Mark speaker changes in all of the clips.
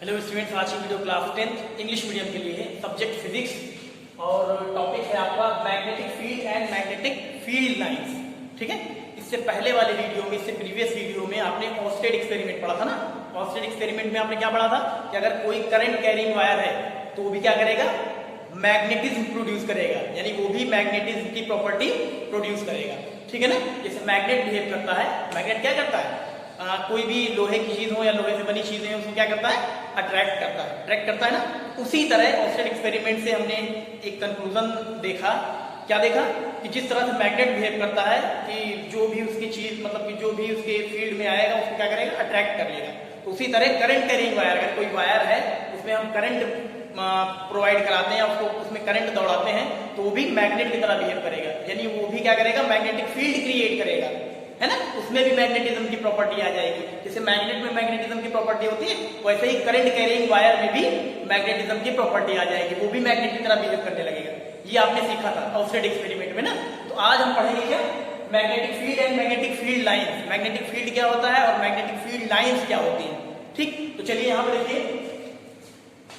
Speaker 1: Hello students, आज की video class 10th English medium के लिए है। सब्जेक्ट फिजिक्स और टॉपिक है आपका magnetic field and magnetic field lines. ठीक है, इससे पहले वाले वीडियो में, इससे प्रीवियस वीडियो में आपने ऑस्टेड एक्सपेरिमेंट पढ़ा था ना। ऑस्टेड एक्सपेरिमेंट में आपने क्या पढ़ा था कि अगर कोई करंट कैरिंग वायर है तो वो भी क्या करेगा, मैग्नेटिज्म प्रोड्यूस करेगा, यानी वो भी मैग्नेटिज्म की प्रॉपर्टी प्रोड्यूस करेगा। ठीक है ना, जैसे मैग्नेट बिहेव करता है। मैग्नेट क्या करता है, कोई भी लोहे की चीज हो या लोहे से बनी चीजें हो, उसको क्या करता है, अट्रैक्ट करता है। अट्रैक्ट करता है ना। उसी तरह ऑस्टेड एक्सपेरिमेंट से हमने एक कंक्लूजन देखा। क्या देखा कि जिस तरह से मैग्नेट बिहेव करता है कि जो भी उसकी चीज, मतलब कि जो भी उसके फील्ड में आएगा उसको क्या करेगा, अट्रैक्ट कर लेगा। तो उसी तरह करंट कैरिंग वायर, अगर कोई वायर है उसमें हम करंट प्रोवाइड कराते हैं, उसको उसमें करंट दौड़ाते हैं, तो वो भी मैग्नेट की तरह बिहेव करेगा, यानी वो भी क्या करेगा, मैग्नेटिक फील्ड क्रिएट करेगा, है ना। उसमें भी मैग्नेटिज्म की प्रॉपर्टी आ जाएगी। जैसे मैग्नेट में मैग्नेटिज्म की प्रॉपर्टी होती है, वैसे ही करंट कैरिंग वायर में भी मैग्नेटिज्म की प्रॉपर्टी आ जाएगी, वो भी मैग्नेट की तरह बिहेव करने लगेगा। ये आपने सीखा था ऑस्टेड एक्सपेरिमेंट में ना। तो आज हम पढ़ेंगे क्या, magnetic field and magnetic field lines. Magnetic field क्या होता है और मैग्नेटिक फील्ड लाइंस क्या होती है। ठीक, तो चलिए यहाँ पे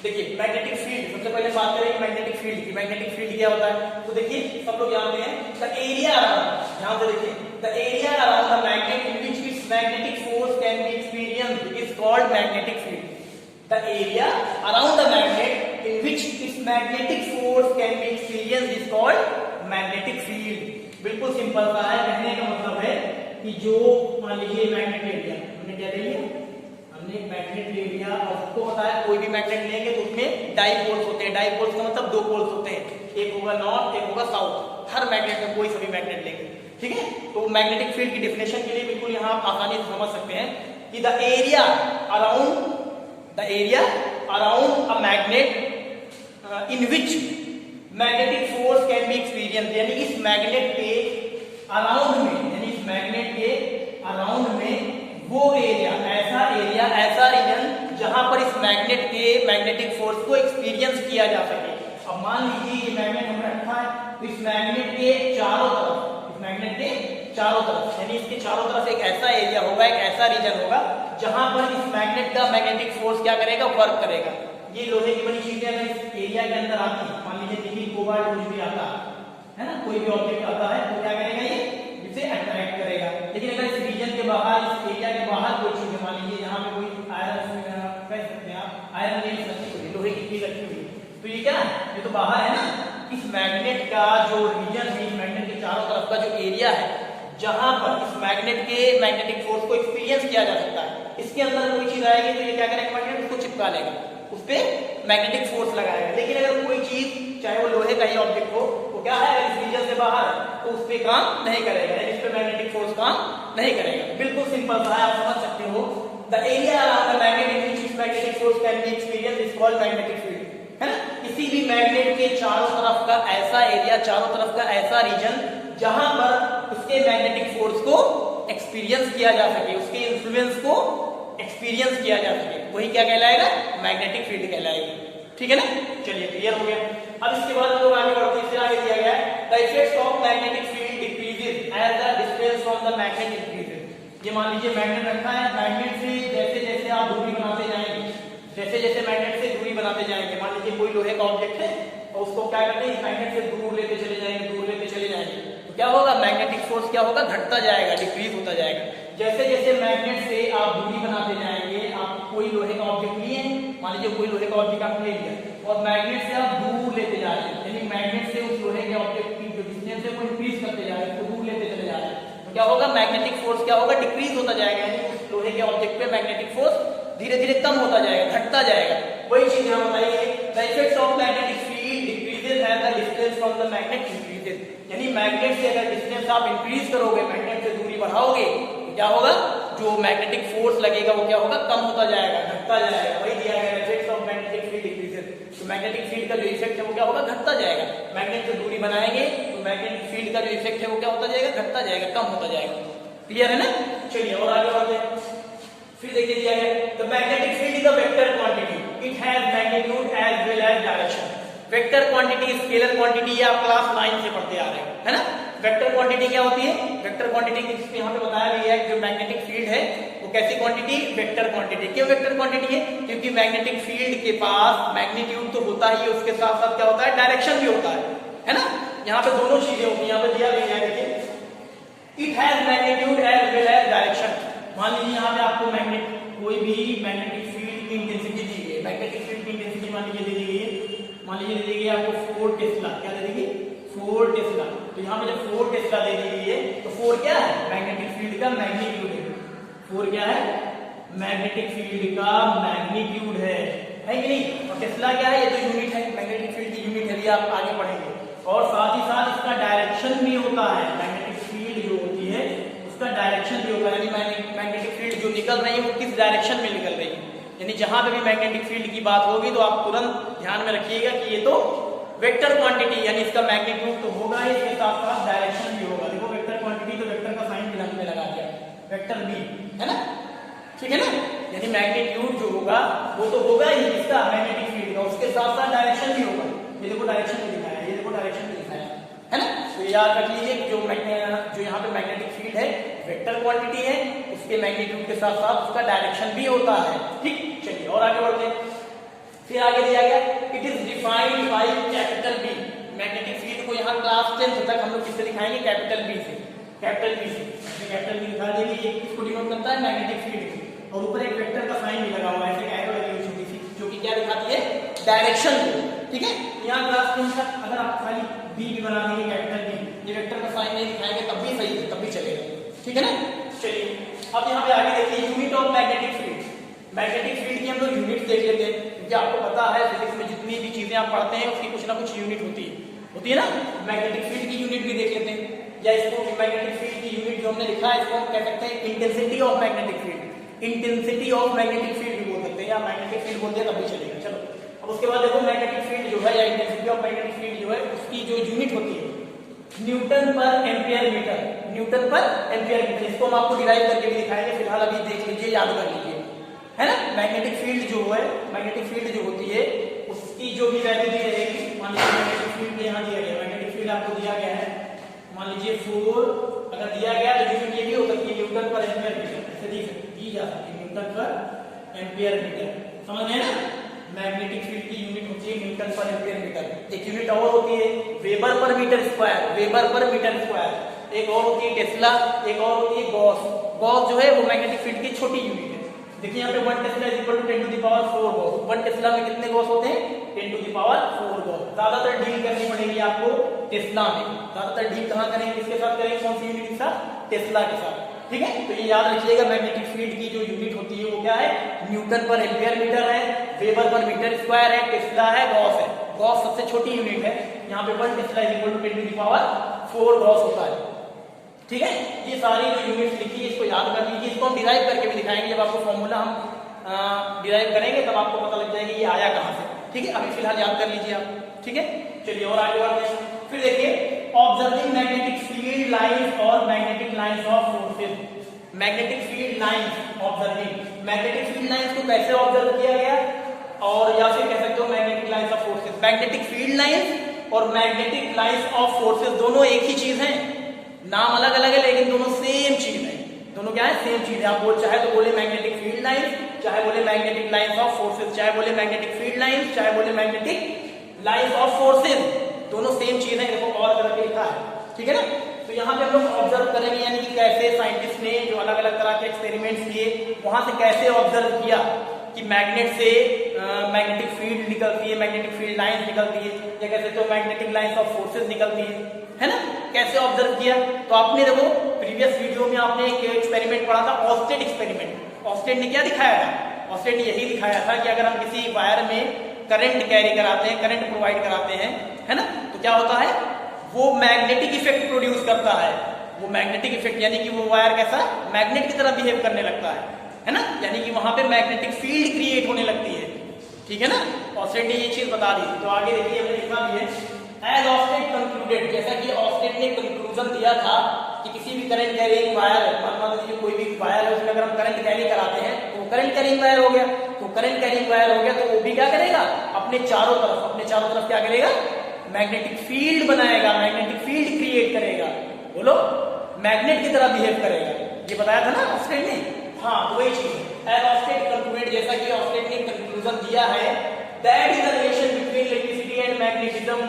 Speaker 1: देखिए मैग्नेटिक फील्ड। सबसे पहले बात करेंगे मैग्नेटिक फील्ड की। मैग्नेटिक फील्ड क्या होता है, तो देखिए सब लोग जानते हैं, द एरिया अराउंड, ध्यान से देखिए, the area around the magnet in which it's magnetic force can be experienced is called magnetic field. The area around the magnet in which it's magnetic force can be experienced is called magnetic field. बिल्कुल simple सा है, कहने का मतलब है कि जो मान लीजिए मैग्नेट ले लिया हमने, क्या ले लिया हमने, मैग्नेट ले लिया, और सबको पता है कोई भी मैग्नेट लेंगे तो उसमें डाइपोल्स होते हैं। डाइपोल्स का मतलब दो पोल्स होते हैं, एक होगा नॉर्थ, एक होगा साउथ, हर मैग्नेट में, कोई सभी मैग्नेट लेंगे। ठीक है, तो मैग्नेटिक फील्ड की डेफिनेशन के लिए बिल्कुल यहाँ आप आसानी से समझ सकते हैं कि the area around a magnet in which magnetic force can be experience, यानी इस मैग्नेट के अराउंड में, यानी इस मैग्नेट के अराउंड में वो एरिया, ऐसा रीजन जहां पर इस मैग्नेट के मैग्नेटिक फोर्स को एक्सपीरियंस किया जा सके। अब मान लीजिए ये मैग्नेट हमने रखा है, तो इस मैग्नेट के चारों तरफ, यानी इसके चारों तरफ एक ऐसा एरिया होगा, एक ऐसा रीजन होगा जहां पर इस मैग्नेट का मैग्नेटिक फोर्स क्या करेगा, वर्क करेगा। ये लोहे की बनी चीजें अगर इस एरिया के अंदर आती है, मान लीजिए निकिल, कोबाल्ट, कुछ भी आता है ना, कोई भी ऑब्जेक्ट आता है तो क्या करेगा, ये इसे अट्रैक्ट करेगा। लेकिन अगर इस रीजन के बाहर, इस एरिया के बाहर कोई चीज, मान लीजिए यहाँ पे कोई आयरन, कह सकते हैं आप आयरन की रखी हुई, लोहे की चीज रखी हुई, तो ये क्या है, ये तो बाहर है ना। इस मैग्नेट का जो रीजन है, इस मैग्नेट के चारों तरफ का जो एरिया है जहां पर इस मैग्नेट के मैग्नेटिक फोर्स को एक्सपीरियंस किया जा सकता है, इसके अंदर कोई चीज आएगी तो ये क्या करेगा, मैग्नेट उसको चिपका लेगा, उस पर मैग्नेटिक फोर्स लगाएगा। लेकिन अगर कोई चीज, चाहे वो लोहे का ही ऑब्जेक्ट हो, वो क्या है, इस रीजन से बाहर है, तो उस पर काम नहीं करेगा, इस पर मैग्नेटिक फोर्स काम नहीं करेगा। बिल्कुल सिंपल सा है, आप समझ सकते हो। The area around the magnet in which it's magnetic force can be experienced is called magnetic field, है ना। किसी भी मैग्नेट के चारों तरफ का ऐसा एरिया, चारों तरफ का ऐसा रीजन जहां पर उसके मैग्नेटिक फोर्स को एक्सपीरियंस किया जा सके, उसके इन्फ्लुएंस को एक्सपीरियंस किया जा सके, वही क्या कहलाएगा, मैग्नेटिक फील्ड कहलाएगी। ठीक है ना, चलिए क्लियर हो गया। अब इसके बाद हम लोग आगे बढ़ते हैं। इससे आगे दिया गया है the effects of magnetic field decreases as the distance from the magnet increases. ये मान लीजिए मैग्नेट रखा है, मैग्नेट से जैसे जैसे आप दूरी बनाते जाएंगे, जैसे जैसे मैग्नेट से दूरी बनाते जाएंगे, मान लीजिए कोई लोहे का ऑब्जेक्ट है और उसको क्या करते हैं, इस मैग्नेट से दूर लेते चले जाएंगे, दूर लेते चले जाएंगे, तो क्या होगा, मैग्नेटिक फोर्स क्या होगा, घटता जाएगा, डिक्रीज होता जाएगा। जैसे जैसे मैग्नेट से आप दूरी बनाते जाएंगे, आप कोई लोहे का ऑब्जेक्ट लिए, मान लीजिए कोई लोहे का ऑब्जेक्ट आपने ले लिया और मैग्नेट से आप दूर लेते जा रहे हैं, यानी मैग्नेट से उस लोहे के ऑब्जेक्ट की जो डिस्टेंस है वो इंक्रीज करते जा रहे हैं, उसको दूर लेते चले जा रहे हैं, तो क्या होगा, मैग्नेटिक फोर्स क्या होगा, डिक्रीज होता जाएगा, यानी उस लोहे के ऑब्जेक्ट पे मैग्नेटिक फोर्स धीरे धीरे कम होता जाएगा, घटता जाएगा। वही चीज यहाँ बताइए, the effects of magnetic field decreases as the distance from the magnet increases, यानी मैग्नेट से अगर डिस्टेंस आप इंक्रीज करोगे, मैग्नेट से दूरी बढ़ाओगे, तो क्या होगा, जो मैग्नेटिक फोर्स लगेगा वो क्या होगा, कम होता जाएगा, घटता जाएगा। वही दिया गया effects of magnetic field decreases, तो मैग्नेटिक फील्ड का जो इफेक्ट है वो क्या होगा, घटता जाएगा। मैग्नेट से दूरी बनाएंगे तो मैग्नेटिक फील्ड का जो इफेक्ट है वो क्या होता जाएगा, घटता जाएगा, कम होता जाएगा। क्लियर है ना, चलिए और आगे बढ़ते हैं। फिर देखिए दिया गया the magnetic field is a vector quantity, it has magnitude as well as direction. Vector quantity, scalar quantity, ये आप क्लास 9 से पढ़ते आ रहे हो, है ना। वेक्टर क्वांटिटी क्वांटिटी क्या होती है? वेक्टर क्वांटिटी की यहाँ पे बताया गया है जो मैग्नेटिक फील्ड है वो कैसी क्वांटिटी? Vector quantity. क्यों वेक्टर क्वांटिटी है? क्योंकि मैग्नेटिक फील्ड के पास मैग्नीट्यूड तो होता ही है, उसके साथ साथ क्या होता है? डायरेक्शन भी होता है ना। यहाँ पे दोनों चीजें होती है, यहाँ पे दिया गया है देखिए, it has magnitude as well as direction. मान लीजिए यहाँ पे आपको कोई भी मैग्नेटिक फील्ड की इंटेंसिटी दी गई है, मैग्नेटिक फील्ड की इंटेंसिटी मान लीजिए दे दी गई है, मान लीजिए दे दी गई आपको 4 टेस्ला। क्या दे दी गई? 4 टेस्ला। तो यहाँ पे जब 4 टेस्ला दे दी गई है तो 4 क्या है? मैग्नेटिक फील्ड का मैग्नीट्यूड है। 4 क्या है? मैग्नेटिक फील्ड का मैग्नीट्यूड है कि नहीं? और टेस्ला क्या है? ये तो यूनिट है, मैग्नेटिक फील्ड की यूनिट है, ये आप आगे पढ़ेंगे। और साथ ही साथ इसका डायरेक्शन भी होता है, मैग्नेटिक फील्ड जो होती है उसका डायरेक्शन भी होता है, यानी मैग्नेटिक फील्ड जो निकल रही है वो किस डायरेक्शन में निकल रही है। यानी जहां पे भी मैग्नेटिक फील्ड की बात होगी तो आप तुरंत ध्यान में रखिएगा कि ये तो वेक्टर क्वांटिटी, यानी इसका मैग्नीट्यूड तो होगा ही, इसके साथ साथ डायरेक्शन भी होगा। देखो वेक्टर क्वांटिटी तो वेक्टर का साइन भी में लगा दिया, वेक्टर बी, है ना, ठीक है ना। यानी मैग्नीट्यूड जो होगा वो तो होगा ही इसका मैग्नेटिक फील्ड का, उसके साथ साथ डायरेक्शन भी होगा। ये देखो डायरेक्शन भी दिखाया है, ये देखो डायरेक्शन भी दिखाया है ना। तो याद रख लीजिए कि जो यहाँ पे मैग्नेटिक फील्ड है वेक्टर क्वांटिटी है, उसके मैग्नीट्यूड के साथ साथ उसका डायरेक्शन भी होता है। ठीक, चलिए और आगे बढ़ते हैं। फिर आगे दिया गया it is defined by capital B. Magnetic field को यहाँ क्लास 10 तक हम लोग किससे दिखाएंगे? कैपिटल बी से, कैपिटल बी से। कैपिटल बी दिखा देंगे, ये किसको डिनोट करता है? मैग्नेटिक फील्ड को। और ऊपर एक वेक्टर का साइन भी लगा हुआ है, ऐसे एरो लगी हुई छोटी सी, जो कि क्या दिखाती है? डायरेक्शन को। ठीक है, यहाँ क्लास 10 तक अगर आप खाली बी भी बना देंगे कैपिटल बी, ये वेक्टर का साइन नहीं दिखाएंगे तब भी सही है, तब भी चलेगा। ठीक है ना। चलिए अब यहाँ पे आगे देखिए unit of magnetic field. Magnetic field की हम लोग यूनिट देख लेते हैं, क्योंकि आपको पता है फिजिक्स में जितनी भी चीजें आप पढ़ते हैं उसकी कुछ ना कुछ यूनिट होती है ना। मैग्नेटिक फील्ड की यूनिट भी देख लेते हैं, या इसको मैग्नेटिक फील्ड की यूनिट जो हमने लिखा है इसको हम कह सकते हैं intensity of magnetic field. Intensity of magnetic field भी बोल सकते हैं, या मैग्नेटिक फील्ड बोल दिया तब भी चलेगा। चलो अब उसके बाद देखो मैग्नेटिक फील्ड जो है या इंटेंसिटी ऑफ मैग्नेटिक फील्ड जो है उसकी जो यूनिट होती है newton per ampere metre. Newton per ampere metre, इसको हम आपको डिराइव करके भी दिखाएंगे, फिलहाल अभी देख लीजिए, याद कर लीजिए, है ना। मैग्नेटिक फील्ड जो है, मैग्नेटिक फील्ड जो होती है उसकी जो भी वैल्यू दी रहेगी, मान लीजिए मैग्नेटिक फील्ड यहाँ दिया गया, मैग्नेटिक फील्ड आपको दिया गया है, मान लीजिए 4 अगर दिया गया तो यूनिट ये भी हो सकती है न्यूटन पर एम्पियर मीटर, ऐसे दी जा सकती है न्यूटन पर एम्पियर मीटर। समझ गए ना। मैग्नेटिक फील्ड की यूनिट होती है न्यूटन पर एम्पियर मीटर। एक यूनिट और होती है weber per metre square, weber per metre square. एक और होती है टेस्ला, एक और होती है गॉस। गॉस जो है वो मैग्नेटिक फील्ड की छोटी यूनिट है। देखिए यहाँ पे 1 tesla is equal to 10 to the power 4 gauss. 1 tesla में कितने गॉस होते हैं? 10 टू द पावर 4 गॉस। ज्यादातर डील करनी पड़ेगी आपको टेस्ला में। ज्यादातर डील कहाँ करेंगे, किसके साथ करेंगे, कौन सी यूनिट के साथ? टेस्ला के साथ। ठीक है, तो ये याद रखिएगा मैग्नेटिक फील्ड की जो यूनिट होती है वो क्या है? न्यूटन पर एम्पियर मीटर है, वेबर पर मीटर स्क्वायर है, टेस्ला है, गॉस है। गॉस सबसे छोटी यूनिट है, यहाँ पे 1 tesla is equal to 10 to the power 4 gauss होता है। ठीक है, ये सारी जो यूनिट्स लिखी है इसको याद कर लीजिए, इसको हम डिराइव करके भी दिखाएंगे। जब आपको फॉर्मूला हम डिराइव करेंगे तब आपको पता लग जाएगा ये आया कहाँ से। ठीक है, अभी फिलहाल याद कर लीजिए आप। ठीक है, चलिए और आगे बढ़ते हैं। फिर देखिए ऑब्जर्विंग मैग्नेटिक फील्ड लाइंस और magnetic lines of forces. Magnetic field lines observing, magnetic field lines को कैसे ऑब्जर्व किया गया, और या फिर कह सकते हो magnetic lines of forces. Magnetic field lines और मैग्नेटिक लाइंस ऑफ फोर्सेस दोनों एक ही चीज है, नाम अलग अलग है लेकिन दोनों सेम चीज है। दोनों क्या है? सेम चीज है। आप बोल चाहे तो बोले मैग्नेटिक फील्ड लाइंस, चाहे बोले मैग्नेटिक लाइंस ऑफ फोर्सेस, चाहे बोले मैग्नेटिक फील्ड लाइंस, चाहे बोले मैग्नेटिक लाइंस ऑफ फोर्सेस, दोनों सेम चीज है। देखो और करके लिखा है। ठीक है ना। तो यहाँ पे हम लोग ऑब्जर्व करेंगे, यानी कि कैसे साइंटिस्ट ने जो अलग अलग तरह के एक्सपेरिमेंट्स किए वहां से कैसे ऑब्जर्व किया कि मैग्नेट से मैग्नेटिक फील्ड निकलती है, मैग्नेटिक फील्ड लाइंस निकलती है, या कैसे तो मैग्नेटिक लाइंस ऑफ फोर्सेस निकलती है ना। कैसे ऑब्जर्व किया, तो आपने देखो प्रीवियस वीडियो में आपने एक एक्सपेरिमेंट पढ़ा था, ऑस्टेड एक्सपेरिमेंट। ऑस्टेड ने क्या दिखाया था? ऑस्टेड ने यही दिखाया था कि अगर हम किसी वायर में करंट कैरी कराते हैं, करंट प्रोवाइड कराते हैं, है ना, तो क्या होता है? वो मैग्नेटिक इफेक्ट प्रोड्यूस करता है। वो मैग्नेटिक इफेक्ट यानी कि वो वायर कैसा? मैग्नेट की तरह बिहेव करने लगता है ना, यानी कि वहां पे मैग्नेटिक फील्ड क्रिएट होने लगती है। ठीक है ना, ऑस्टेड ने ये चीज बता दी। तो आगे देखिए हमने लिखा भी है, एज ऑस्टेड कंक्लूडेड, जैसा कि ऑस्टेड ने कंक्लूजन दिया था कि किसी भी करंट कैरिंग वायर, मान लीजिए कोई भी वायर है उसमें अगर हम करंट कैरी कराते हैं तो करंट कैरिंग वायर हो गया। तो करंट कैरिंग वायर हो गया तो वो भी क्या करेगा? अपने चारों तरफ क्या करेगा? मैग्नेटिक फील्ड बनाएगा, मैग्नेटिक फील्ड क्रिएट करेगा। बोलो, मैग्नेट की तरह बिहेव करेगा। ये बताया था ना ऑस्टेट ने। हाँ, वही चीज है। ऑस्टेट कंक्लूडेड, जैसा कि ऑस्टेट ने कंक्लूजन दिया है, that is the relation between electricity and magnetism.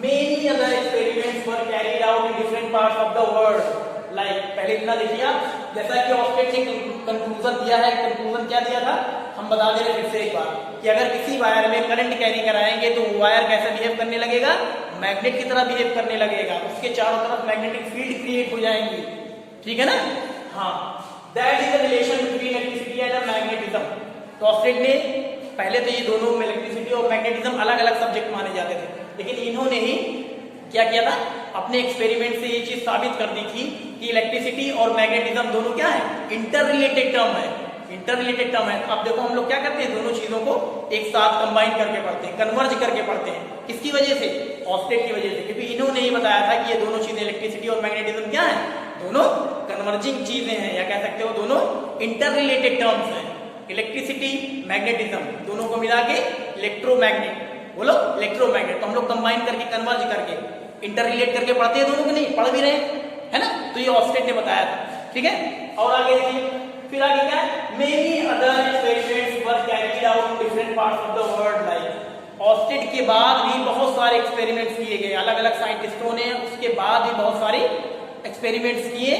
Speaker 1: Many other experiments were carried out in different parts of the world. Like पहले इतना देखिए आप, जैसा कि ऑस्टेट ने कंक्लूजन दिया है। कंक्लूजन क्या दिया था हम बता दे रहे फिर से एक बार, कि अगर किसी वायर में करंट कैरी कराएंगे तो वो वायर कैसा बिहेव करने लगेगा, मैग्नेट की तरह बिहेव करने लगेगा। उसके चारों तरफ मैग्नेटिक फील्ड क्रिएट हो जाएंगी, ठीक है ना। हाँ, that is the relation between electricity and magnetism. तो ऑस्टेट ने पहले तो ये दोनों इलेक्ट्रिसिटी और मैग्नेटिज्म अलग अलग सब्जेक्ट माने जाते थे, लेकिन इन्होंने ही क्या किया था, अपने एक्सपेरिमेंट से ये चीज साबित कर दी थी कि इलेक्ट्रिसिटी और मैग्नेटिज्म दोनों क्या है, इंटर रिलेटेड टर्म है। इंटर रिलेटेड टर्म है। अब देखो हम लोग क्या करते हैं, दोनों चीजों को एक साथ कंबाइन करके पढ़ते हैं, कन्वर्ज करके पढ़ते हैं। किसकी वजह से, ऑस्टेट की वजह से, क्योंकि इन्होंने ही बताया था कि ये दोनों चीजें इलेक्ट्रिसिटी और मैग्नेटिज्म क्या है, दोनों कन्वर्जिंग चीजें हैं, या कह सकते हो दोनों इंटर रिलेटेड टर्म्स हैं। इलेक्ट्रिसिटी मैग्नेटिज्म दोनों को मिला के इलेक्ट्रोमैग्नेट, बोलो इलेक्ट्रोमैग्नेट। तो हम लोग कंबाइन करके कन्वर्ज करके इंटर रिलेट करके पढ़ते हैं दोनों को, नहीं पढ़ भी रहे है ना। तो ये ऑस्टेट ने बताया था, ठीक है। और आगे देखिए, फिर आगे क्या है, many other experiments were carried out in different parts of the world. Like Oersted के बाद भी बहुत सारे एक्सपेरिमेंट्स किए गए, अलग अलग साइंटिस्टों ने उसके बाद भी बहुत सारी एक्सपेरिमेंट्स किए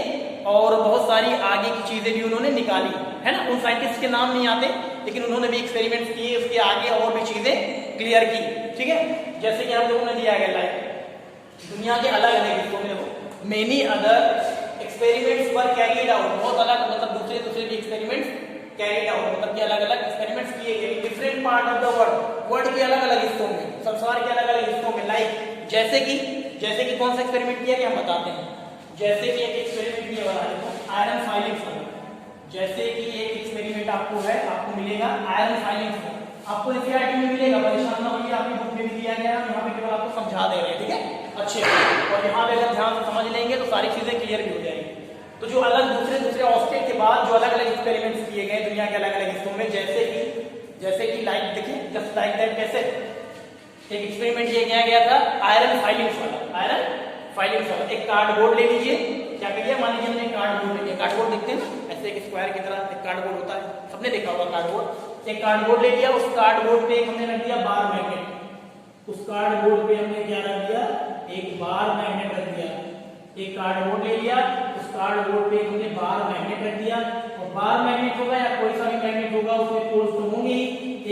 Speaker 1: और बहुत सारी आगे की चीजें भी उन्होंने निकाली, है ना। उन साइंटिस्ट के नाम नहीं आते, लेकिन उन्होंने भी एक्सपेरिमेंट्स किए, उसके आगे और भी चीजें क्लियर की, ठीक है। जैसे कि हम लोगों ने दिया गया लाइक दुनिया के अलग अलग हिस्सों में many other experiments were carried out, बहुत अलग मतलब दूसरे भी एक्सपेरिमेंट्स कैरीड आउट, मतलब कि अलग अलग एक्सपेरिमेंट्स किए गए different part of the world के अलग अलग हिस्सों में, संसार के अलग अलग हिस्सों में। लाइक जैसे कि कौन सा एक्सपेरिमेंट किया गया हम बताते हैं। जैसे कि एक एक्सपेरिमेंट किया हुआ है आयरन फाइलिंग्स में। जैसे कि एक एक्सपेरिमेंट आपको मिलेगा आयरन फाइलिंग्स में, आपको एनसीईआरटी में मिलेगा, परेशान ना होइए, आपकी बुक में भी दिया गया है, यहाँ पे केवल आपको समझा दे रहे हैं, ठीक है अच्छे। और यहाँ पे अगर ध्यान से समझ लेंगे तो सारी चीजें क्लियर भी हो जाएंगी। तो जो अलग दूसरे ऑस्टेट के बाद जो अलग अलग एक्सपेरिमेंट्स किए गए दुनिया के अलग अलग हिस्सों में, जैसे कि लाइक देखिए जस्ट लाइक दैट, कैसे एक एक्सपेरिमेंट ये किया गया था आयरन फाइलिंग्स वाला। एक कार्डबोर्ड ले लीजिए, क्या करिए, मान लीजिए हमने कार्डबोर्ड ले लिया, कार्डबोर्ड देखते हैं ना ऐसे एक स्क्वायर की तरह एक कार्डबोर्ड होता है, सबने देखा होगा कार्डबोर्ड। एक कार्डबोर्ड ले लिया, उस कार्डबोर्ड पे हमने रख दिया बार मैग्नेट, उस कार्डबोर्ड पे हमने क्या रख दिया, एक बार मैग्नेट रख दिया। एक कार्डबोर्ड ले लिया, उस कार्डबोर्ड पे हमने बार मैग्नेट रख दिया, और बार मैग्नेट होगा या कोई सा भी मैग्नेट होगा उसमें पोल्स तो होंगे,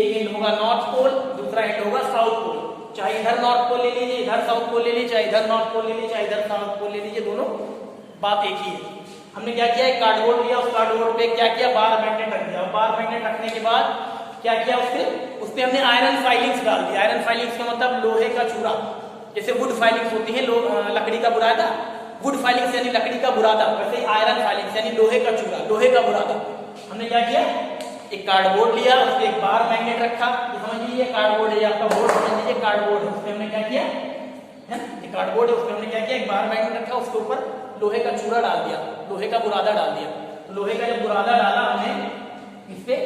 Speaker 1: एक एंड होगा नॉर्थ पोल, दूसरा एंड होगा साउथ पोल। चाहे इधर नॉर्थ पोल ले लीजिए, इधर साउथ पोल ले लीजिए, चाहे इधर नॉर्थ पोल ले लीजिए, चाहे इधर साउथ पोल ले लीजिए, दोनों बात एक ही है। हमने क्या किया, एक कार्डबोर्ड लिया, उस कार्डबोर्ड पे क्या किया, बार मैग्नेट रख दिया। बार मैग्नेट रखने के बाद क्या किया, उस पे हमने आयरन फाइलिंग्स डाल दी। आयरन फाइलिंग्स का मतलब लोहे का चूरा, जैसे वुड फाइलिंग्स होती है लकड़ी का बुरादा, वुड फाइलिंग्स यानी लकड़ी का बुरादा, वैसे ही आयरन फाइलिंग्स यानी लोहे का चूरा, लोहे का बुरादा। हमने क्या किया, एक कार्डबोर्ड लिया, उस पे एक बार मैग्नेट रखा, समझ लीजिए कार्डबोर्ड है, आपका बोर्ड समझ लीजिए कार्डबोर्ड है, उसमें हमने क्या किया है ना, ये कार्डबोर्ड है, उसमें हमने क्या किया, एक बार मैग्नेट रखा, उसके ऊपर लोहे का चूरा डाल दिया, लोहे का बुरादा डाल दिया। तो लोहे का जब बुरादा डाला हमने इस पे,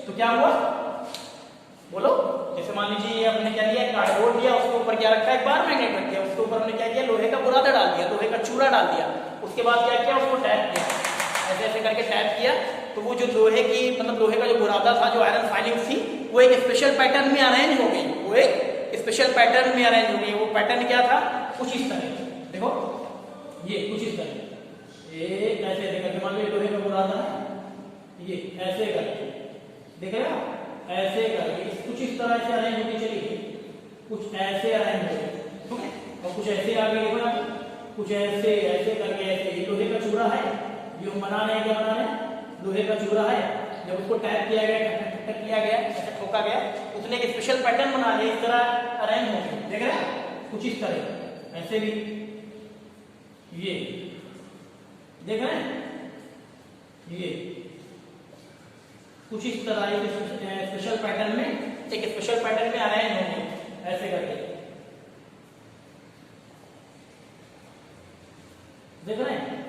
Speaker 1: तो क्या हुआ बोलो, जैसे मान लीजिए ये हमने क्या लिया, कार्डबोर्ड लिया, उसके ऊपर क्या रखा है, एक बार मैग्नेट रख दिया, उसके ऊपर हमने क्या किया, लोहे का बुरादा डाल दिया, लोहे का चूरा डाल दिया। उसके बाद क्या किया, उसको टैप किया, ऐसे ऐसे करके टैप किया, तो वो जो लोहे की मतलब लोहे का जो बुरादा था, जो आयरन फाइलिंग्स थी, वो एक स्पेशल पैटर्न में अरेंज हो गई, वो एक स्पेशल पैटर्न में अरेंज हो गई। वो पैटर्न क्या था, कुछ इस तरह, देखो ये कुछ इस तरह, ये ऐसे करके, मान लो लोहे का बुरादा है, ये ऐसे करके देख रहे हो, ऐसे करके कुछ इस तरह से अरेंज होती चली गई, कुछ ऐसे अरेंज हो गई, ठीक है। और कुछ ऐसे आगे देखो, कुछ ऐसे ऐसे करके ऐसे, ये लोहे का चूरा है, ये हम बना रहे हैं, क्या बना रहे हैं, लोहे का चूरा है। जब उसको टैप किया गया, टक किया गया, ऐसे ठोका गया, उसने एक स्पेशल पैटर्न बना लिया, इस तरह अरेंज हो गया, देख रहे हैं, कुछ इस तरह, ऐसे भी ये देख रहे हैं, ये कुछ इस तरह एक स्पेशल पैटर्न में, एक स्पेशल पैटर्न में अरेंज होंगे, ऐसे करके देख रहे हैं,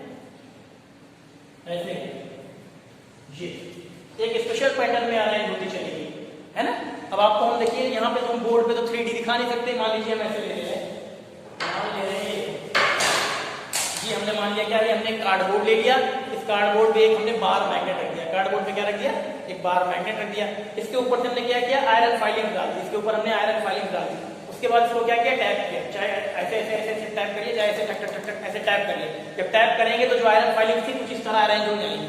Speaker 1: ऐसे ये एक स्पेशल पैटर्न में अरेंज होती चलेगी, है ना। अब आपको हम देखिए यहाँ पे तो हम बोर्ड पे तो 3D दिखा नहीं सकते, मान लीजिए हम ऐसे ले रहे हैं, मान ले रहे हैं ये हम हमने मान लिया क्या है, हमने कार्डबोर्ड ले लिया, इस कार्डबोर्ड पे एक हमने बार मैग्नेट रख दिया, कार्डबोर्ड पे क्या रख दिया, एक बार मैग्नेट रख दिया, इसके ऊपर से हमने क्या किया, आयरन फाइलिंग डाल दी, इसके ऊपर हमने आयरन फाइलिंग डाल दी, उसके बाद इसको क्या किया, टैप किया, चाहे ऐसे ऐसे ऐसे ऐसे टैप करिए, चाहे ऐसे टक टक टक टक ऐसे टैप करिए, जब टैप करेंगे तो जो आयरन फाइलिंग थी कुछ इस तरह अरेंज हो जाएगी,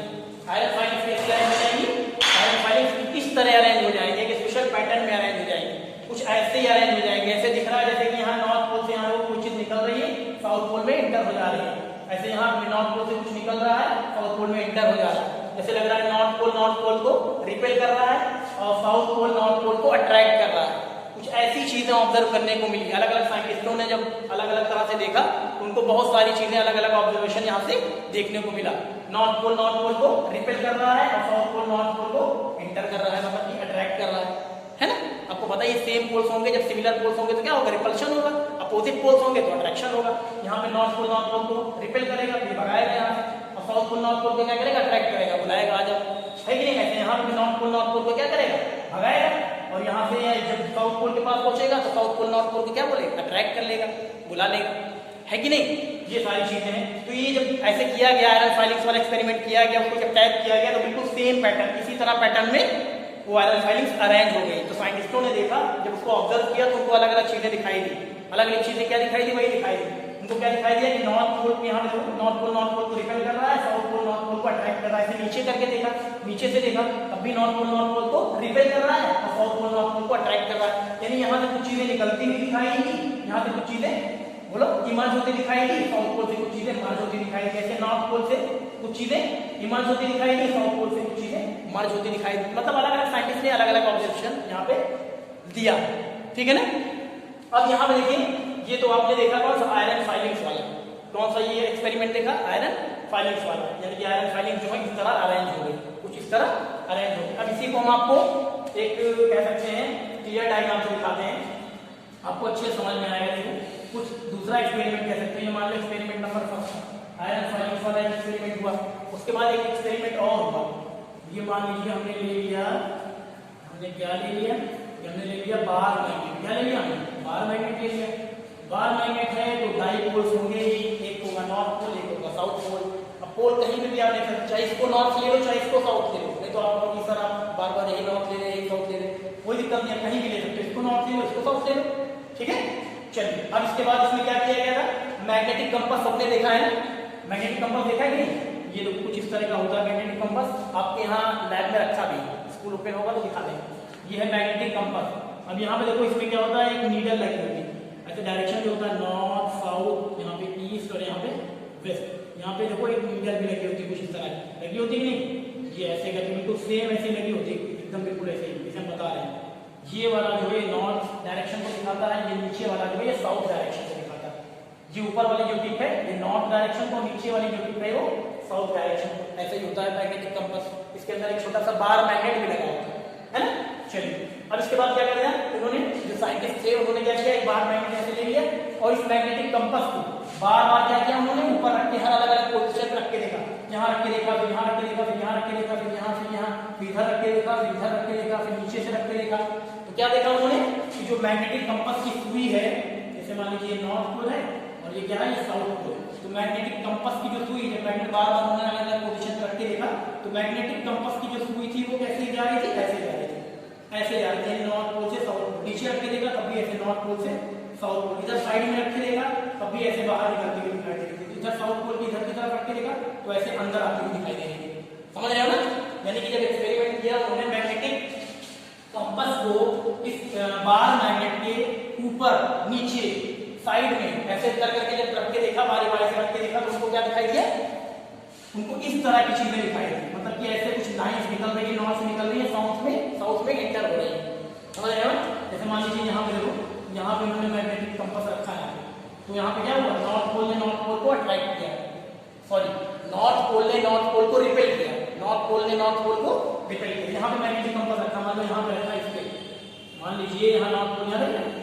Speaker 1: आयरन फाइलिंग कैसे अरेंज हो जाएगी, आयरन फाइलिंग इस तरह अरेंज हो जाएंगे, एक स्पेशल पैटर्न में अरेंज हो जाएंगे, कुछ ऐसे ही अरेंज हो जाएंगे, ऐसे दिख रहा है जैसे कि यहाँ नॉर्थ पोल से यहाँ कोई चीज निकल रही है, साउथ पोल में एंटर हो जा रही है, ऐसे यहाँ नॉर्थ पोल से कुछ निकल रहा है, साउथ पोल में एंटर हो जा रहा है, जैसे लग रहा है नॉर्थ पोल को रिपेल कर रहा है और साउथ पोल नॉर्थ पोल को अट्रैक्ट कर रहा है, कुछ ऐसी चीजें ऑब्जर्व करने को मिली। अलग अलग साइंटिस्टों ने जब अलग अलग तरह से देखा तो उनको बहुत सारी चीजें अलग अलग ऑब्जर्वेशन यहाँ से देखने को मिला, नॉर्थ पोल को रिपेल कर रहा है और साउथ पोल नॉर्थ पोल को एंटर कर रहा है, मतलब कि अट्रैक्ट कर रहा है ना। आपको पता है ये सेम पोल्स होंगे, जब सिमिलर पोल्स होंगे तो क्या होगा, रिपल्शन होगा, अपोजिट पोल्स होंगे तो अट्रैक्शन होगा, यहाँ पे नॉर्थ पोल को रिपेल करेगा, ये भगाएगा यहाँ से, और साउथ पोल नॉर्थ पोल को क्या करेगा, अट्रैक्ट करेगा, बुलाएगा आ जाओ, है कि नहीं, ऐसे यहाँ पे नॉर्थ पोल को क्या करेगा, भगाएगा, और यहाँ से जब साउथ पोल के पास पहुंचेगा तो साउथ पोल नॉर्थ पोल को क्या बोलेगा, अट्रैक्ट कर लेगा, बुला लेगा, है कि नहीं, ये सारी चीजें हैं। तो ये जब ऐसे किया गया, आयरन फाइलिंग्स वाला एक्सपेरिमेंट किया गया, उसको जब टैप किया गया तो बिल्कुल सेम पैटर्न, इसी तरह पैटर्न में वो आयरन फाइलिंग्स अरेंज हो गई। तो साइंटिस्टों ने देखा, जब उसको ऑब्जर्व किया तो उनको अलग अलग चीजें दिखाई दी, अलग अलग चीजें क्या दिखाई दी, वही दिखाई दी, उनको क्या दिखाई दिया कि नॉर्थ पोल पे यहाँ देखो, नॉर्थ पोल को रिपेल कर रहा है, साउथ पोल नॉर्थ पोल को अट्रैक्ट कर रहा है, ऐसे नीचे करके देखा, नीचे से देखा तब भी नॉर्थ पोल को रिपेल कर रहा है और साउथ पोल नॉर्थ पोल को अट्रैक्ट कर रहा है, यानी यहाँ से कुछ चीजें निकलती हुई दिखाई दी, यहाँ से कुछ चीजें बोलो इमर्ज होती दिखाई दी, साउथ पोल से कुछ चीजें मर्ज होती दिखाई दी, जैसे नॉर्थ पोल से कुछ चीजें इमर्ज होती दिखाई दी, साउथ पोल से कुछ चीजें मर्ज होती दिखाई दी, मतलब अलग अलग साइंटिस्ट ने अलग अलग ऑब्जर्वेशन यहाँ पे दिया, ठीक है ना। अब यहाँ पे देखिए, ये तो आपने देखा कौन सा, आयरन फाइलिंग्स वाला, कौन सा ये एक्सपेरिमेंट देखा, आयरन फाइलिंग्स वाला, यानी कि आयरन फाइलिंग जो है इस तरह अरेंज हो गई, कुछ इस तरह अरेंज हो गई। अब इसी को हम आपको एक कह सकते हैं क्लियर डायग्राम से दिखाते हैं, आपको अच्छे समझ में आएगा। देखो कुछ दूसरा एक्सपेरिमेंट कह सकते हैं, मान लो experiment number first iron filings वाला एक्सपेरिमेंट हुआ, उसके बाद एक एक्सपेरिमेंट और हुआ, ये मान लीजिए हमने ले लिया, हमने क्या ले लिया, हमने ले लिया बार मैग्नेट, क्या ले लिया हमने, बार मैग्नेट ले लिया, बार मैग्नेट है तो डाइपोल्स होंगे, एक होगा नॉर्थ पोल, एक होगा साउथ पोल। अब पोल कहीं पे भी आप देख सकते, चाहे इसको नॉर्थ ले लो चाहे इसको साउथ ले लो, नहीं तो आप कहोगे सर आप बार बार यही नॉर्थ ले रहे हैं, साउथ ले रहे हैं, कोई दिक्कत नहीं है, कहीं भी ले सकते, इसको नॉर्थ ले लो इसको साउथ ले लो, ठीक है। चलिए अब इसके बाद इसमें क्या किया गया था, मैग्नेटिक कंपास सबने देखा है ना, मैग्नेटिक कंपास देखा है कि नहीं, ये तो कुछ इस तरह का होता है मैग्नेटिक कंपास, आपके यहाँ लैब में रखा भी है, स्कूल ओपन होगा तो दिखा देंगे, ये है मैग्नेटिक कंपास। अब यहाँ पे देखो इसमें क्या होता है, एक नीडल लगी होती है, ऐसे डायरेक्शन जो होता है नॉर्थ साउथ, यहाँ पे ईस्ट और यहाँ पे वेस्ट, यहाँ पे देखो एक नीडल भी लगी होती है, कुछ इस तरह लगी होती है नहीं, ये ऐसे करके बिल्कुल सेम ऐसे लगी होती है, एकदम बिल्कुल ऐसे जैसे हम बता रहे हैं, ये वाला जो है नॉर्थ डायरेक्शन को दिखाता है, ये नीचे वाला जो है ये साउथ डायरेक्शन को दिखाता है, ये ऊपर वाली जो टिप है ये नॉर्थ डायरेक्शन को, नीचे वाली जो टिप है वो साउथ डायरेक्शन को, ऐसे ही होता है मैग्नेटिक कंपास। इसके अंदर एक छोटा सा बार मैग्नेट भी लगा होता है ना। चलिए अब इसके बाद क्या करेगा, इन्होंने जो साइंटिस्ट थे उन्होंने क्या किया, एक बार मैग्नेट ऐसे ले लिया और इस मैग्नेटिक कंपास को बार बार क्या किया उन्होंने, ऊपर रख के हर अलग अलग पोजीशन रख के देखा, यहाँ रख के देखा, फिर यहाँ रख के देखा, फिर यहाँ रख के देखा, फिर यहाँ से यहाँ, फिर इधर रख के देखा, फिर इधर रख के देखा, फिर नीचे से रख के देखा, तो क्या देखा उन्होंने कि जो मैग्नेटिक कंपास की सुई है, जैसे मान लीजिए नॉर्थ पोल है और ये क्या है, ये साउथ पोल, तो मैग्नेटिक कंपास की जो सुई है, मैग्नेट बार बार उन्होंने अलग अलग पोजीशन रख के देखा, तो मैग्नेटिक कंपास की जो सुई थी वो कैसे जा रही थी, ऐसे जा रही थी, ऐसे जा रही थी, नॉर्थ पोल से साउथ पोल, नीचे रख के देखा तब भी ऐसे नॉर्थ पोल से साउथ पोल, इधर साइड में रख के देखा तब भी ऐसे बाहर निकलती हुई दिखाई दे रही थी, इधर साउथ पोल की इधर की तरफ रख के देखा तो ऐसे अंदर आती हुई दिखाई दे रही थी, समझ रहे हो ना। यानी कि जब एक्सपेरिमेंट किया उन्होंने मैग्नेटिक कंपास को इस बार मैग्नेट के ऊपर नीचे साइड में ऐसे करके जब रख के देखा, बारी बारी से रख के देखा तो उनको क्या दिखाई दिया, उनको इस तरह की चीजें दिखाई दी, मतलब कि ऐसे कुछ लाइंस निकल रही है, नॉर्थ से निकल रही है, साउथ में एंटर हो रही है, समझ रहे हो। जैसे मान लीजिए यहाँ पे देखो, यहाँ पे उन्होंने मैग्नेटिक कंपास रखा है, तो यहाँ पे क्या हुआ, नॉर्थ पोल ने नॉर्थ पोल को अट्रैक्ट किया, सॉरी नॉर्थ पोल ने नॉर्थ पोल को रिपेल किया, नॉर्थ पोल ने नॉर्थ पोल को रिपेल किया। यहाँ पे मैग्नेटिक कंपास रखा, मान लो यहाँ पे रखा इसके, मान लीजिए यहाँ नॉर्थ पोल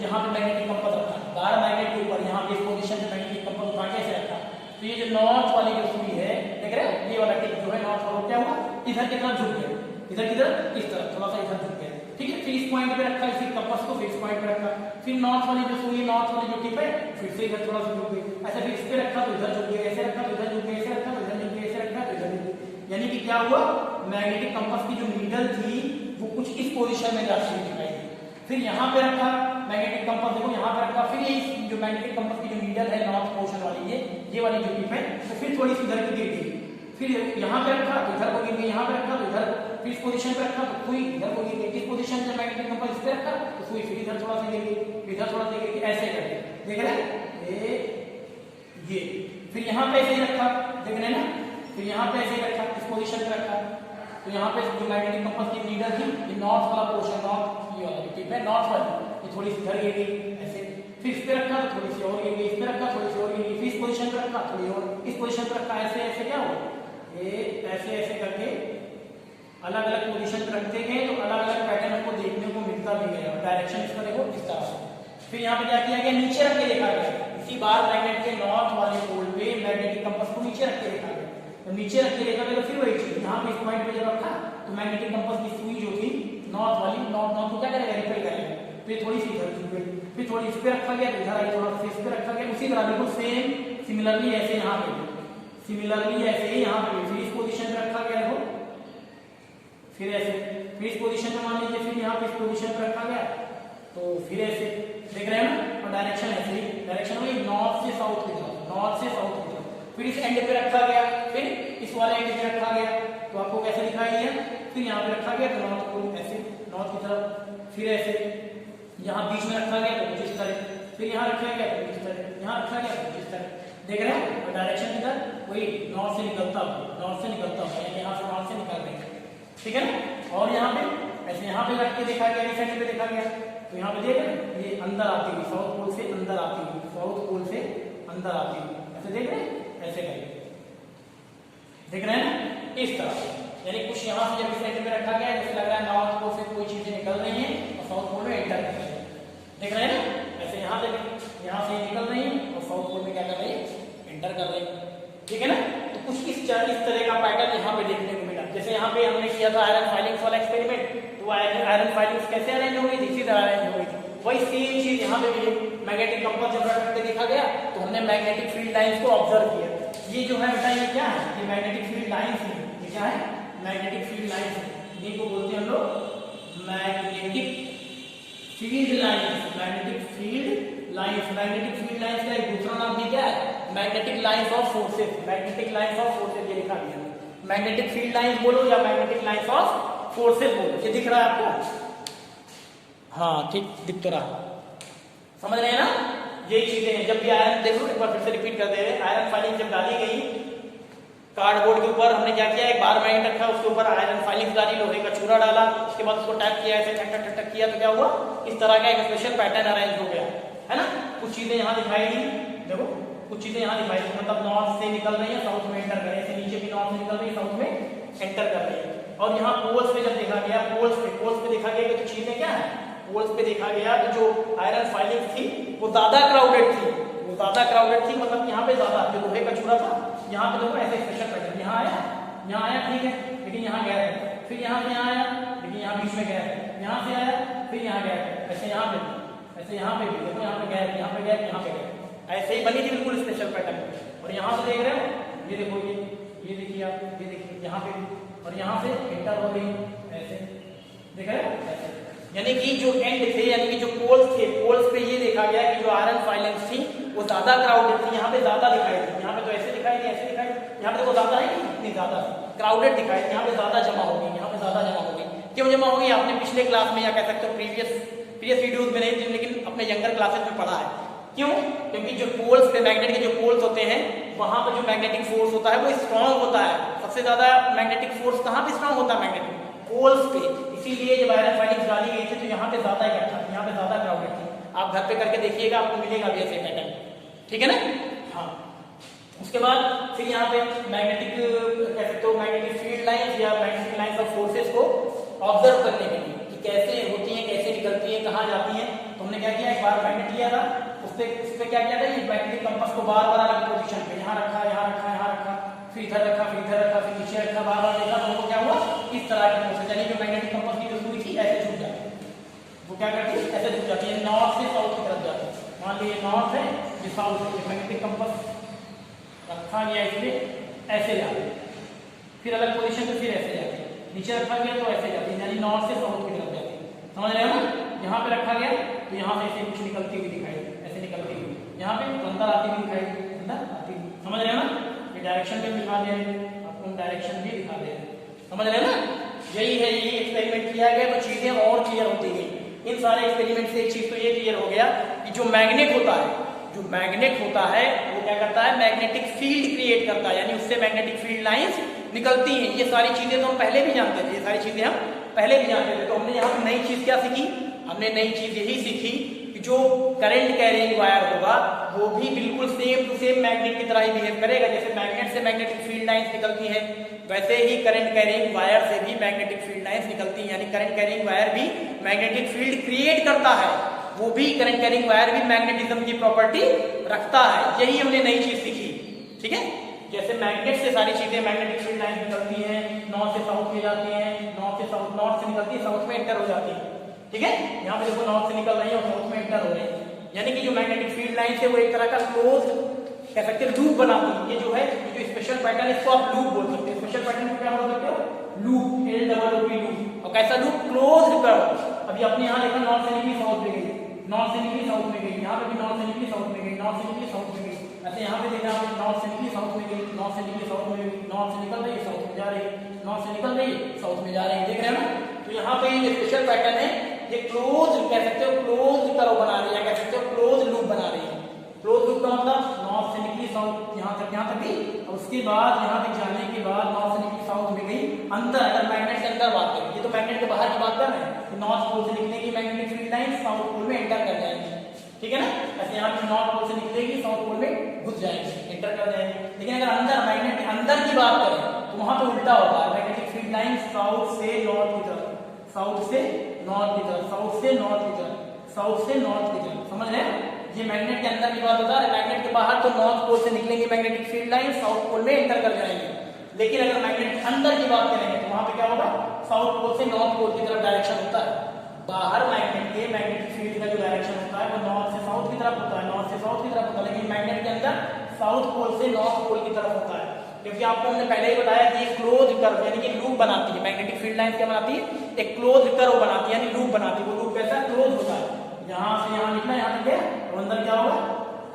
Speaker 1: यहाँ पे मैग्नेटिक कंपास रखा, बार मैग्नेट के ऊपर यहाँ पे इस पोजीशन पे मैग्नेटिक कंपास उठा के ऐसे रखा, तो ये जो नॉर्थ वाली जो सुई है, देख रहे हो ये वाला टिप जो है नॉर्थ वाला क्या हुआ, इधर की तरफ झुक गया, इधर की तरफ इस तरफ थोड़ा सा इधर झुक गया, ठीक है। फिर इस पॉइंट पे रखा इसी कंपास को, फिर इस पॉइंट पे रखा, फिर नॉर्थ वाली जो सुई, नॉर्थ वाली जो टिप है फिर से इधर थोड़ा सा झुक गई, ऐसे फिर इस पे रखा तो इधर झुक गया, ऐसे रखा तो इधर झुक गया, ऐसे रखा तो इधर झुक गया, ऐसे रखा तो इधर झुक गया। यानी कि क्या हुआ, मैग्नेटिक कंपास की जो नीडल थी वो कुछ इस पोजीशन में जाती हुई दिखाई दी। फिर यहाँ पे रखा मैग्नेटिक कंपास, देखो यहाँ पे रखा, फिर ये जो मैग्नेटिक कंपास की जो नीडल है नॉर्थ पोर्शन वाली ये वाली जो टिप है तो फिर थोड़ी सी इधर की गिर गई, फिर यहाँ पे रखा तो इधर को गिर गई, यहाँ पे रखा तो इधर, फिर इस पोजीशन पे रखा तो सुई इधर को गिर गई, इस पोजीशन से मैग्नेटिक कंपास इस पे रखा तो सुई फिर इधर थोड़ा सा गिर गई, इधर थोड़ा सा गिर गई, ऐसे करके देख रहे हैं ये। फिर यहाँ पे ऐसे ही रखा, देख रहे हैं ना, फिर यहाँ पे ऐसे ही रखा, इस पोजीशन पे रखा तो यहाँ पे जो मैग्नेटिक कंपास की नीडल थी ये नॉर्थ वाला पोर्शन, नॉर्थ ये वाला टिप है नॉर्थ वाली, ये थोड़ी सी इधर गिर गई ऐसे, फिर इस पे रखा तो थोड़ी सी और गिर गई, इस पे रखा थोड़ी सी और गिर गई, फिर इस पोजीशन पे रखा थोड़ी और, इस पोजीशन पे रखा, ऐसे ऐसे क्या हुआ, ये ऐसे ऐसे करके अलग अलग पोजीशन पे रखते गए तो अलग अलग पैटर्न आपको देखने को मिलता भी गया। डायरेक्शन इसका देखो इस तरह से। फिर यहाँ पे क्या किया गया, नीचे रख के देखा गया, इसी बार मैग्नेट के नॉर्थ वाले पोल पे मैग्नेटिक कंपास को नीचे रख के देखा गया, तो नीचे रख के देखा गया तो फिर वही चीज यहाँ पे इस पॉइंट पे जब रखा तो मैग्नेटिक कंपास की सुई जो थी नॉर्थ वाली, नॉर्थ को क्या करेगा, रिपेल करेगा, फिर थोड़ी सी इधर झुक गई, फिर थोड़ी इस पे रखा गया तो इधर आई, थोड़ा सा इस पे रखा गया, उसी तरह बिल्कुल सेम सिमिलरली ऐसे यहाँ पे, सिमिलरली ऐसे ही यहाँ पे, फिर इस पोजीशन पे रखा गया देखो, फिर ऐसे, फिर इस पोजीशन पे मान लीजिए, फिर यहाँ पे इस पोजीशन पे रखा गया तो फिर ऐसे, देख रहे हैं ना, और डायरेक्शन ऐसे ही, डायरेक्शन वही नॉर्थ से साउथ की तरफ, नॉर्थ से साउथ की तरफ, फिर इस एंड पे रखा गया, फिर इस वाले एंड पे रखा गया तो आपको कैसे दिखाई दिया, फिर यहाँ पे रखा गया तो नॉर्थ को ऐसे, नॉर्थ की तरफ, फिर ऐसे यहाँ बीच में रखा गया तो कुछ इस तरह, फिर यहाँ रखा गया तो कुछ इस तरह, यहाँ रखा गया तो कुछ इस तरह, देख रहे हैं, और डायरेक्शन किधर, वही नॉर्थ से निकलता हुआ, नॉर्थ से निकलता हुआ, यानी यहाँ से नॉर्थ से निकल रहे हैं, ठीक है ना। और यहाँ पे ऐसे यहाँ पे रख के देखा गया, इस एंड पे देखा गया तो यहाँ पे देख रहे हैं ये अंदर आती हुई, साउथ पोल से अंदर आती हुई, साउथ पोल से अंदर आती हुई, ऐसे देख रहे हैं, ऐसे करके देख रहे हैं ना, इस तरह से। यानी कुछ यहाँ से जब इस एंड पे रखा गया है जैसे लग रहा है नॉर्थ पोल से कोई चीजें निकल रही हैं और साउथ पोल में एंटर कर रही है, देख रहे हैं ना, ऐसे यहाँ से निकल रही है और साउथ पोल में क्या कर रही है, एंटर कर रही है, ठीक है ना। तो कुछ इस तरह का पैटर्न यहाँ पे देखने को मिला। जैसे यहाँ पे हमने किया था आयरन फाइलिंग्स वाला एक्सपेरिमेंट, तो आयरन फाइलिंग्स कैसे अरेंज हो गई थी, इसी तरह अरेंज हो गई थी। वही सेम चीज यहाँ पे भी मैग्नेटिक कंपास जब रख के देखा गया तो हमने मैग्नेटिक फील्ड लाइंस को ऑब्जर्व किया। ये जो है बेटा ये क्या है, ये मैग्नेटिक फील्ड लाइंस है, ये क्या है, मैग्नेटिक फील्ड लाइंस है, इनको बोलते हैं हम लोग magnetic field lines, magnetic field lines. Magnetic field lines का एक दूसरा नाम भी क्या है, magnetic lines of forces, magnetic lines of forces, ये लिखा गया, मैग्नेटिक फील्ड लाइंस बोलो या मैग्नेटिक लाइंस ऑफ फोर्सेस बोलो, ये दिख रहा है आपको, हाँ ठीक दिख तो रहा, समझ रहे हैं ना, यही चीजें हैं। जब भी आयरन, देखो एक बार फिर से रिपीट कर दे रहे हैं, आयरन फाइलिंग जब डाली गई कार्डबोर्ड के ऊपर, हमने क्या किया, एक बार मैग्नेट रखा, उसके ऊपर आयरन फाइलिंग्स डाली, लोहे का छुरा डाला, उसके बाद उसको टैप किया, ऐसे टक टक टक किया तो क्या हुआ, इस तरह का एक स्पेशल पैटर्न अरेंज हो गया, है ना। कुछ चीजें यहाँ दिखाई दी, देखो कुछ चीजें यहाँ दिखाई दी, मतलब नॉर्थ से निकल रही है साउथ में एंटर कर रही है, नीचे भी नॉर्थ से निकल रही है साउथ में एंटर कर रही है। और यहाँ पोल्स पे जब देखा गया, पोल्स पे देखा गया कि तो चीजें क्या है, पोल्स पे देखा गया कि जो आयरन फाइलिंग थी वो ज्यादा क्राउडेड थी, वो ज्यादा क्राउडेड थी, मतलब यहाँ पे ज्यादा जो लोहे का छुरा था, यहाँ पे देखो ऐसे स्पेशल पैटर्न, यहाँ आया ठीक है, लेकिन यहाँ गया है, फिर यहाँ से यहाँ आया, लेकिन यहाँ बीच में गया है, यहाँ से आया, फिर यहाँ गया है, ऐसे यहाँ पे भी देखो, यहाँ पे गया है, यहाँ पे गया है, यहाँ पे गया, ऐसे ही बनी थी बिल्कुल स्पेशल पैटर्न। और यहाँ से देख रहे हो, ये देखो ये देखिए आप, ये देखिए यहाँ पे, और यहाँ से एंटर हो गई, ऐसे देख रहे हो, ऐसे। यानी कि जो एंड थे, यानी कि जो पोल्स थे, पोल्स पे ये देखा गया कि जो आयरन फाइलिंग्स थी वो ज्यादा क्राउडेड थी, यहाँ पे ज्यादा दिखाई दी, यहाँ पे तो ऐसे दिखाई दी, ऐसे दिखाई, यहाँ पे देखो ज्यादा है, इतनी ज्यादा क्राउडेड दिखाई, यहाँ पे ज्यादा जमा होगी, यहाँ पे ज्यादा जमा होगी। क्यों जमा होगी, आपने पिछले क्लास में या कह सकते हो प्रीवियस वीडियोज में नहीं, लेकिन अपने यंगर क्लासेस में पढ़ा है। क्यों, क्योंकि जो पोल्स पे, मैग्नेट के जो पोल्स होते हैं वहां पर जो मैग्नेटिक फोर्स होता है वो स्ट्रांग होता है। सबसे ज्यादा मैग्नेटिक फोर्स कहाँ पे स्ट्रांग होता है, मैग्नेटिक पोल्स पे। इसीलिए जब आयरन फाइलिंग्स डाली गई थी तो यहाँ पे ज्यादा इकट्ठा, यहाँ पे ज्यादा क्राउडेड थी। आप घर पे करके देखिएगा, आपको मिलेगा भी ऐसे पैटर्न, ठीक है ना। हाँ, उसके बाद फिर यहाँ पे मैग्नेटिक कह सकते हो मैग्नेटिक फील्ड लाइंस या मैग्नेटिक लाइंस ऑफ फोर्सेस को ऑब्जर्व करने के लिए कि कैसे होती हैं, कैसे निकलती हैं, कहाँ जाती हैं। तो हमने क्या किया, एक बार मैग्नेट लिया था, उस पे क्या किया था, ये मैग्नेटिक कंपास को बार बार अलग पोजीशन पे यहाँ रखा, यहाँ रखा, यहाँ रखा, फिर इधर रखा, फिर इधर रखा, फिर नीचे रखा, बार बार देखा, तो क्या हुआ, इस तरह की प्रोसेस, यानी जो मैग्नेटिक कंपास की जो सुई थी ऐसे छूट जाती है। वो क्या करती है, ऐसे झुक जाती है, नॉर्थ से साउथ की तरफ जाती है। मान लीजिए नॉर्थ है, ये साउथ है, मैग्नेटिक कंपास रखा गया इसमें, ऐसे जाती है, फिर अलग पोजीशन पे फिर ऐसे जाती है, नीचे रखा गया तो ऐसे जाती है, यानी नॉर्थ से साउथ की तरफ जाती है। समझ रहे हो ना? यहाँ पे रखा गया तो यहाँ से ऐसे कुछ निकलती हुई दिखाई, ऐसे निकलती हुई, यहाँ पे अंदर आती हुई दिखाई, अंदर आती हुई। समझ रहे हो ना? ये डायरेक्शन में दिखा दे रहे हैं आपको, हम डायरेक्शन भी दिखा दे रहे हैं। समझ रहे हो ना? यही है, यही एक्सपेरिमेंट किया गया तो चीजें और क्लियर होती गई। इन सारे एक्सपेरिमेंट से एक चीज तो ये क्लियर हो गया कि जो मैग्नेट होता है, जो मैग्नेट होता है वो क्या करता है, मैग्नेटिक फील्ड क्रिएट करता है, यानी उससे मैग्नेटिक फील्ड लाइंस निकलती हैं। ये सारी चीजें तो हम पहले भी जानते थे, ये सारी चीजें हम पहले भी जानते थे। तो हमने यहाँ पे नई चीज क्या सीखी, हमने नई चीज यही सीखी कि जो करंट कैरिंग वायर होगा वो भी बिल्कुल सेम टू सेम मैग्नेट की तरह ही बिहेव करेगा। जैसे मैग्नेट से मैग्नेटिक फील्ड लाइंस निकलती है, वैसे ही करंट कैरिंग वायर से भी मैग्नेटिक फील्ड लाइंस निकलती है, यानी करंट कैरिंग वायर भी मैग्नेटिक फील्ड क्रिएट करता है, वो भी करंट कैरिंग वायर भी मैग्नेटिज्म की प्रॉपर्टी रखता है। यही हमने नई चीज सीखी। ठीक है, जैसे मैग्नेट से सारी चीजें, मैग्नेटिक फील्ड लाइंस निकलती हैं, नॉर्थ से साउथ में जाती हैं, नॉर्थ से साउथ, नॉर्थ से निकलती है साउथ में एंटर हो जाती है। ठीक है, यहाँ पे देखो नॉर्थ से निकल रही है और साउथ में एंटर हो रही है, यानी कि जो मैग्नेटिक फील्ड लाइंस है वो एक तरह का क्लोज कह सकते हैं लूप बनाती है। ये जो है, जो स्पेशल पैटर्न है इसको आप लूप बोल सकते हैं। स्पेशल पैटर्न को क्या बोल सकते हो, लूप, LOOP लूप। और कैसा लूप, क्लोज कर्व। अभी अपने यहाँ देखा नॉर्थ से निकली साउथ में गई, नॉर्थ से निकली साउथ में गई, यहाँ पे भी नॉर्थ से निकली साउथ में गई, नॉर्थ से निकली साउथ में गई। ऐसे यहाँ पे देखा नॉर्थ से निकली साउथ में गई, नॉर्थ से निकली साउथ में गई, नॉर्थ से निकल रही साउथ में जा रही, नॉर्थ से निकल रही साउथ में जा रही। देख रहे हो ना? तो यहाँ पे ये स्पेशल पैटर्न है, ये क्लोज कह सकते हो, क्लोज कर्व बना रही है, कह सकते हो क्लोज लूप बना रही है। क्लोज लूप का मतलब नॉर्थ से निकली साउथ यहाँ तक गई, और उसके बाद यहाँ तक जाने के बाद नॉर्थ से निकली साउथ में गई अंदर। अगर मैग्नेट के अंदर बात करें, ये तो मैग्नेट के बाहर की बात कर रहे हैं, नॉर्थ पोल से निकलेगी magnetic field line, south pole में एंटर कर जाएगी। ठीक है ना? ऐसे यहाँ पे नॉर्थ पोल से निकलेगी, साउथ पोल में घुस जाएगी, एंटर कर जाएगी। लेकिन अगर अंदर मैग्नेट के अंदर की बात करें तो वहां पे उल्टा होता है, मैग्नेटिक फील्ड लाइन साउथ से नॉर्थ की तरफ, साउथ से नॉर्थ की तरफ, साउथ से नॉर्थ की तरफ, साउथ से नॉर्थ की तरफ। समझ रहे हैं? ये मैग्नेट के अंदर की बात होता है। मैग्नेट के बाहर तो नॉर्थ पोल से निकलेंगे magnetic field line, south pole में एंटर कर जाएंगे। लेकिन अगर मैग्नेट के अंदर की बात करेंगे तो वहां पे क्या होगा, साउथ पोल से नॉर्थ पोल की तरफ डायरेक्शन होता है। बाहर मैग्नेट के मैग्नेटिक फील्ड का जो डायरेक्शन होता है वो नॉर्थ से साउथ की तरफ होता है, नॉर्थ से साउथ की तरफ होता है। लेकिन मैग्नेट के अंदर साउथ पोल से नॉर्थ पोल की तरफ होता है, क्योंकि आपको हमने पहले ही बताया कि ये क्लोज कर्व यानी कि लूप बनाती है। मैग्नेटिक फील्ड लाइन क्या बनाती है, एक क्लोज कर्व बनाती है, यानी लूप बनाती है। वो लूप कैसा क्लोज होता है, यहाँ से यहाँ निकला, यहाँ तक गया, और अंदर क्या होगा,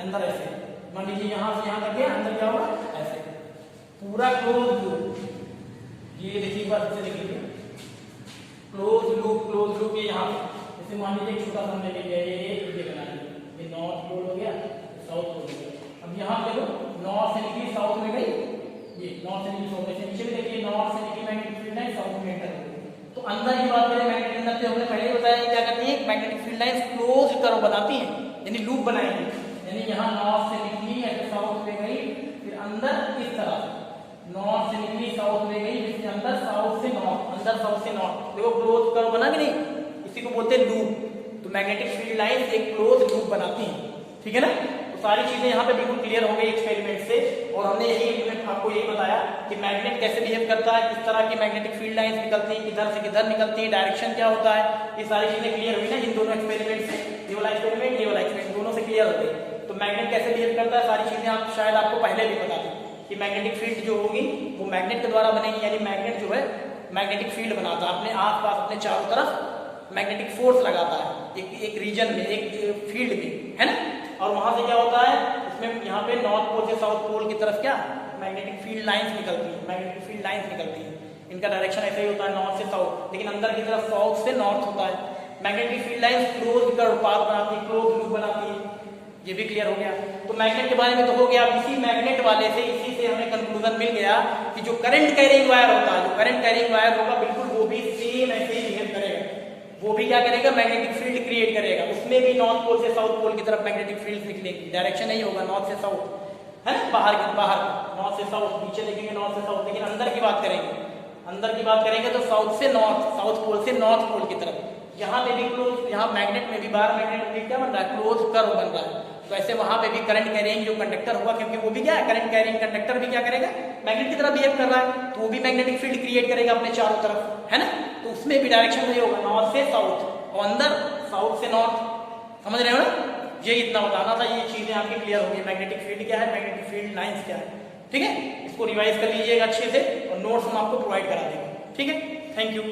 Speaker 1: अंदर ऐसे मान लीजिए यहाँ से यहाँ तक गया, अंदर क्या होगा, ऐसे पूरा क्लोज लूप। ये देखिए एक बार फिर से देखिए, क्लोज लूप ये यहाँ जैसे मान लीजिए छोटा सा हमने ले लिया, ये बना लिया, ये नॉर्थ पोल हो गया, साउथ पोल हो गया। अब यहाँ देखो नॉर्थ से निकली साउथ में गई, ये नॉर्थ से निकली साउथ में, नीचे भी देखिए नॉर्थ से निकली मैग्नेटिक फील्ड लाइन साउथ में एंटर हो गई। तो अंदर की बात करें, मैग्नेट के अंदर हमने पहले बताया क्या करती है, magnetic field line close curve बनाती है, यानी लूप बनाएंगे। यानी यहाँ नॉर्थ से निकली ऐसे साउथ में गई, फिर अंदर इस तरह नॉर्थ से निकली साउथ में गई, इसके अंदर साउथ से नॉर्थ, अंदर साउथ से नॉर्थ। देखो क्लोज कर्व बना कि नहीं, इसी को बोलते हैं लूप। तो मैग्नेटिक फील्ड लाइन एक क्लोज लूप बनाती है। ठीक है ना? तो सारी चीजें यहाँ पे बिल्कुल क्लियर हो गई एक्सपेरिमेंट से। और हमने यही आपको यही बताया कि मैग्नेट कैसे बिहेव करता है, किस तरह की मैग्नेटिक फील्ड लाइंस निकलती है, किधर से किधर निकलती है, डायरेक्शन क्या होता है, ये सारी चीजें क्लियर हुई ना इन दोनों एक्सपेरिमेंट से। ये वाला एक्सपेरिमेंट, ये वाला एक्सपेरिमेंट, दोनों से क्लियर हो गई। तो मैग्नेट कैसे बिहेव करता है, सारी चीजें आप शायद आपको पहले भी बता दी कि मैग्नेटिक फील्ड जो होगी वो मैग्नेट के द्वारा बनेगी, यानी मैग्नेट जो है मैग्नेटिक फील्ड बनाता है, अपने आस पास अपने चारों तरफ मैग्नेटिक फोर्स लगाता है एक रीजन में, एक फील्ड में, है ना? और वहां से क्या होता है, इसमें यहाँ पे नॉर्थ पोल से साउथ पोल की तरफ क्या मैग्नेटिक फील्ड लाइंस निकलती है, मैग्नेटिक फील्ड लाइंस निकलती है। इनका डायरेक्शन ऐसे ही होता है नॉर्थ से साउथ, लेकिन अंदर की तरफ साउथ से नॉर्थ होता है। Magnetic field lines close curve path बनाती है, क्लोज लूप बनाती है। ये भी क्लियर हो गया। तो मैग्नेट के बारे में तो हो गया। इसी मैग्नेट वाले से, इसी से हमें कंक्लूजन मिल गया कि जो करंट कैरिंग वायर होता है, जो करंट कैरिंग वायर होगा बिल्कुल वो भी सेम ऐसे ही बिहेव करेगा। वो भी क्या करेगा, मैग्नेटिक फील्ड क्रिएट करेगा। उसमें भी नॉर्थ पोल से साउथ पोल की तरफ मैग्नेटिक फील्ड निकलेगी, डायरेक्शन नहीं होगा नॉर्थ से साउथ, है ना? बाहर नॉर्थ से साउथ, नीचे देखेंगे नॉर्थ से साउथ। लेकिन अंदर की बात करेंगे, अंदर की बात करेंगे तो साउथ से नॉर्थ, साउथ पोल से नॉर्थ पोल की तरफ। यहाँ पे भी क्लोज, यहाँ मैग्नेट में भी बाहर मैग्नेट में क्या बन रहा है, क्लोज कर्व बन रहा है। तो ऐसे वहां पे भी करंट कैरिंग जो कंडक्टर होगा, क्योंकि वो भी क्या है, करंट कैरिंग कंडक्टर भी क्या करेगा, मैग्नेट की तरह बिहेव कर रहा है, तो वो भी मैग्नेटिक फील्ड क्रिएट करेगा अपने चारों तरफ, है ना? तो उसमें भी डायरेक्शन वही होगा, नॉर्थ से साउथ, और अंदर साउथ से नॉर्थ, समझ रहे हो ना? ये इतना बताना था, ये चीजें आपकी क्लियर होगी। मैग्नेटिक फील्ड क्या है, मैग्नेटिक फील्ड लाइंस क्या है, ठीक है? इसको रिवाइज कर लीजिएगा अच्छे से और नोट्स हम आपको प्रोवाइड करा देंगे, ठीक है? Thank you.